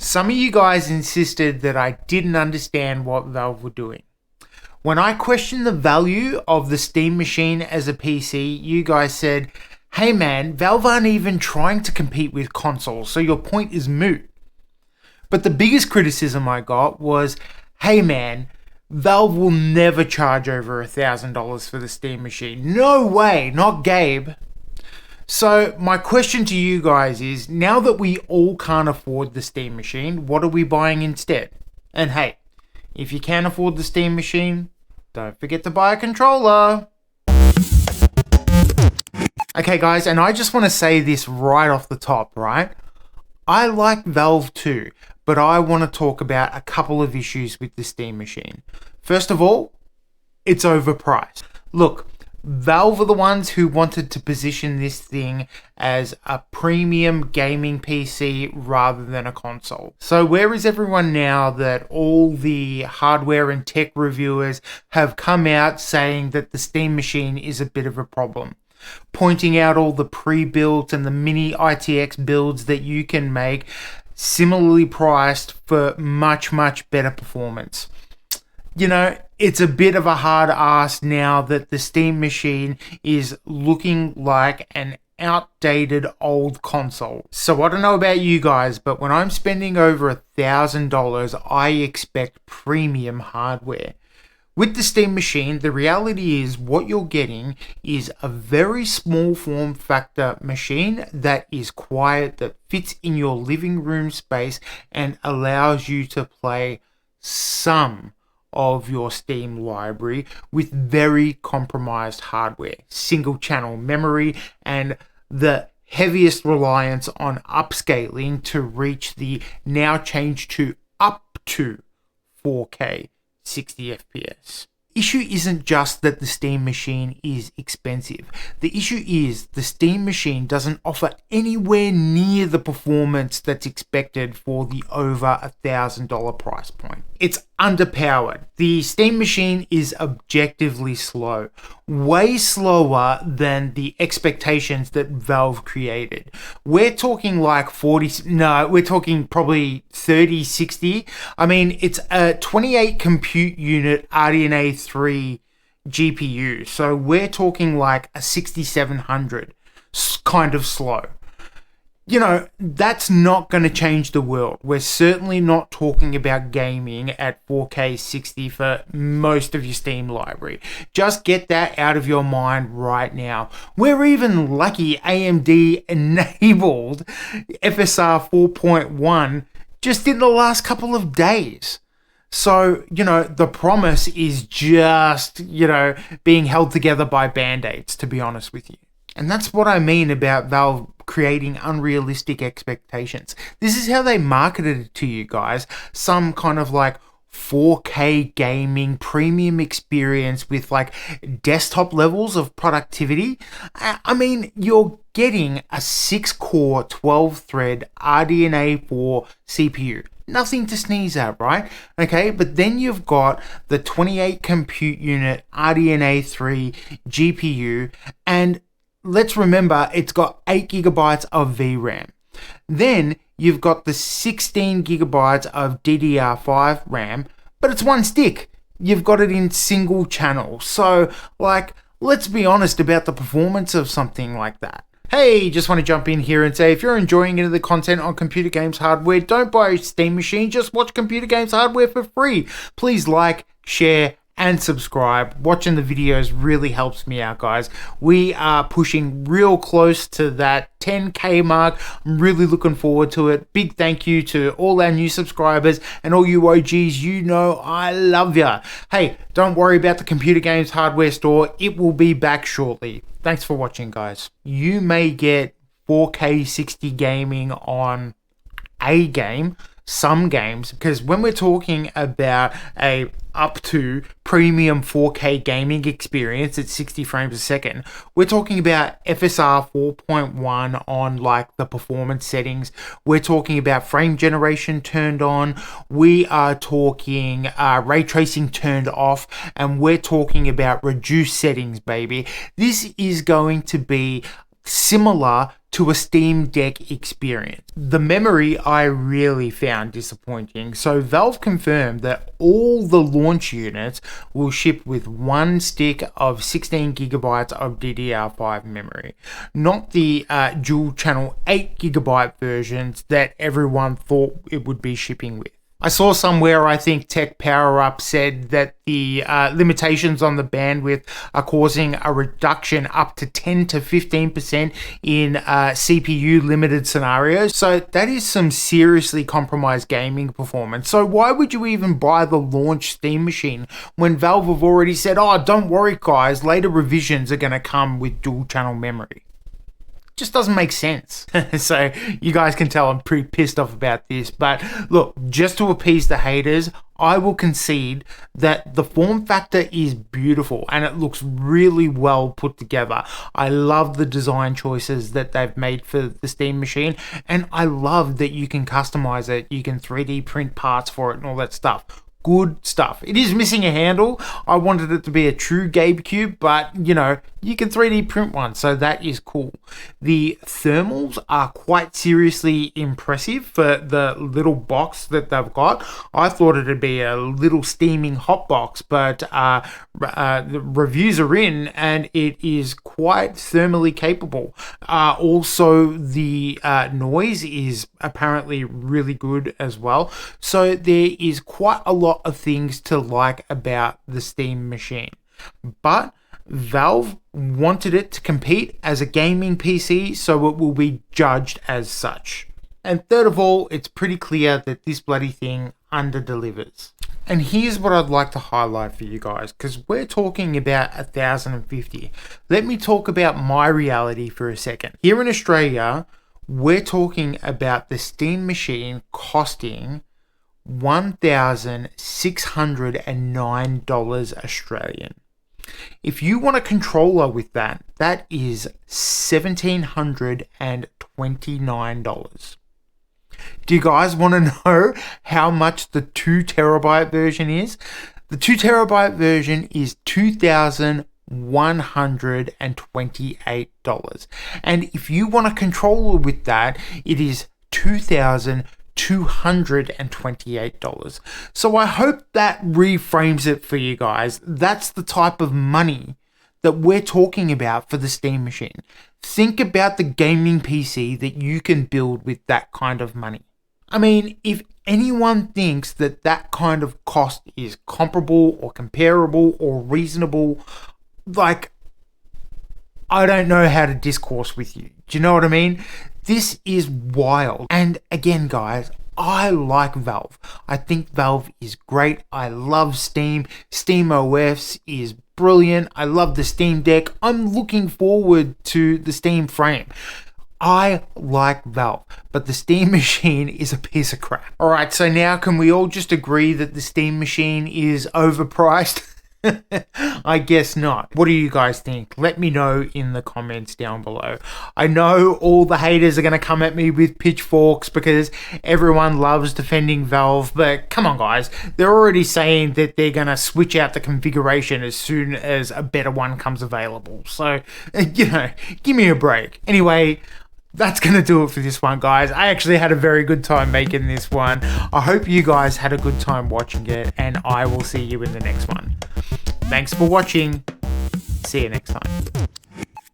Some of you guys insisted that I didn't understand what Valve were doing. When I questioned the value of the Steam Machine as a PC, you guys said, hey man, Valve aren't even trying to compete with consoles, so your point is moot. But the biggest criticism I got was, hey man, Valve will never charge over $1,000 for the Steam Machine. No way, not Gabe. So my question to you guys is, now that we all can't afford the Steam Machine, what are we buying instead? And hey, if you can't afford the Steam Machine, don't forget to buy a controller. Okay guys, and I just want to say this right off the top, right? I like Valve too, but I want to talk about a couple of issues with the Steam Machine. First of all, it's overpriced. Look, Valve are the ones who wanted to position this thing as a premium gaming PC rather than a console. So where is everyone now that all the hardware and tech reviewers have come out saying that the Steam Machine is a bit of a problem? Pointing out all the pre-built and the mini ITX builds that you can make similarly priced for much, much better performance. You know, it's a bit of a hard ask now that the Steam Machine is looking like an outdated old console. So I don't know about you guys, but when I'm spending over $1,000, I expect premium hardware. With the Steam Machine, the reality is what you're getting is a very small form factor machine that is quiet, that fits in your living room space and allows you to play some of your Steam library with very compromised hardware, single channel memory, and the heaviest reliance on upscaling to reach the now changed to up to 4K 60 FPS. Issue isn't just that the Steam Machine is expensive. The issue is the Steam Machine doesn't offer anywhere near the performance that's expected for the over $1,000 price point. It's underpowered. The Steam Machine is objectively slow, way slower than the expectations that Valve created. We're talking like we're talking probably 30, 60. I mean, it's a 28 compute unit RDNA 3 GPU. So we're talking like a 6700, kind of slow. You know, that's not going to change the world. We're certainly not talking about gaming at 4K 60 for most of your Steam library. Just get that out of your mind right now. We're even lucky AMD enabled FSR 4.1 just in the last couple of days. So, you know, the promise is just, being held together by band-aids, to be honest with you. And that's what I mean about Valve creating unrealistic expectations. This is how they marketed it to you guys. Some kind of like 4K gaming premium experience with like desktop levels of productivity. I mean, you're getting a 6-core 12-thread RDNA 4 CPU. Nothing to sneeze at, right? Okay, but then you've got the 28 compute unit RDNA 3 GPU, and let's remember it's got 8 gigabytes of VRAM. Then you've got the 16 gigabytes of DDR5 RAM, but it's one stick. You've got it in single channel. So, let's be honest about the performance of something like that. Hey, just want to jump in here and say, if you're enjoying any of the content on Computer Games Hardware, don't buy a Steam Machine, just watch Computer Games Hardware for free. Please like, share, and subscribe. Watching the videos really helps me out, guys. We are pushing real close to that 10K mark. I'm really looking forward to it. Big thank you to all our new subscribers and all you OGs. You know I love ya. Hey, don't worry about the Computer Games Hardware store. It will be back shortly. Thanks for watching, guys. You may get 4K 60 gaming on a game, some games, because when we're talking about a up to premium 4K gaming experience at 60 frames a second, we're talking about FSR 4.1 on like the performance settings. We're talking about frame generation turned on. We are talking ray tracing turned off, and we're talking about reduced settings, baby. This is going to be similar to a Steam Deck experience. The memory I really found disappointing. So Valve confirmed that all the launch units will ship with one stick of 16 gigabytes of DDR5 memory, not the dual channel 8 gigabyte versions that everyone thought it would be shipping with. I saw somewhere, I think Tech Power Up said that the limitations on the bandwidth are causing a reduction up to 10 to 15% in CPU limited scenarios. So that is some seriously compromised gaming performance. So why would you even buy the launch Steam machine when Valve have already said, oh, don't worry guys, later revisions are going to come with dual channel memory? Just doesn't make sense. So you guys can tell I'm pretty pissed off about this, but look, just to appease the haters, I will concede that the form factor is beautiful and it looks really well put together. I love the design choices that they've made for the Steam machine, and I love that you can customize it, you can 3D print parts for it and all that stuff. Good stuff. It is missing a handle. I wanted it to be a true GameCube, but you know, you can 3D print one, so that is cool. The thermals are quite seriously impressive for the little box that they've got. I thought it'd be a little steaming hot box, but the reviews are in and it is quite thermally capable. Also, the noise is apparently really good as well. So there is quite a lot of things to like about the Steam machine. But Valve wanted it to compete as a gaming PC, so it will be judged as such. And third of all, it's pretty clear that this bloody thing under-delivers. And here's what I'd like to highlight for you guys, because we're talking about 1,050. Let me talk about my reality for a second. Here in Australia, we're talking about the Steam machine costing $1,609 Australian. If you want a controller with that, that is $1,729. Do you guys want to know how much the 2 terabyte version is? The 2 terabyte version is $2,128. And if you want a controller with that, it is $2,228. So I hope that reframes it for you guys. That's the type of money that we're talking about for the Steam machine. Think about the gaming PC that you can build with that kind of money. I mean, if anyone thinks that that kind of cost is comparable or comparable or reasonable, like, I don't know how to discourse with you. Do you know what I mean? This is wild. And again, guys, I like Valve. I think Valve is great. I love Steam. Steam OS is brilliant. I love the Steam Deck. I'm looking forward to the Steam Frame. I like Valve, but the Steam machine is a piece of crap. All right, so now can we all just agree that the Steam machine is overpriced? I guess not. What do you guys think? Let me know in the comments down below. I know all the haters are going to come at me with pitchforks because everyone loves defending Valve, but come on guys, they're already saying that they're going to switch out the configuration as soon as a better one comes available. So, you know, give me a break. Anyway, that's going to do it for this one, guys. I actually had a very good time making this one. I hope you guys had a good time watching it, and I will see you in the next one. Thanks for watching. See you next time.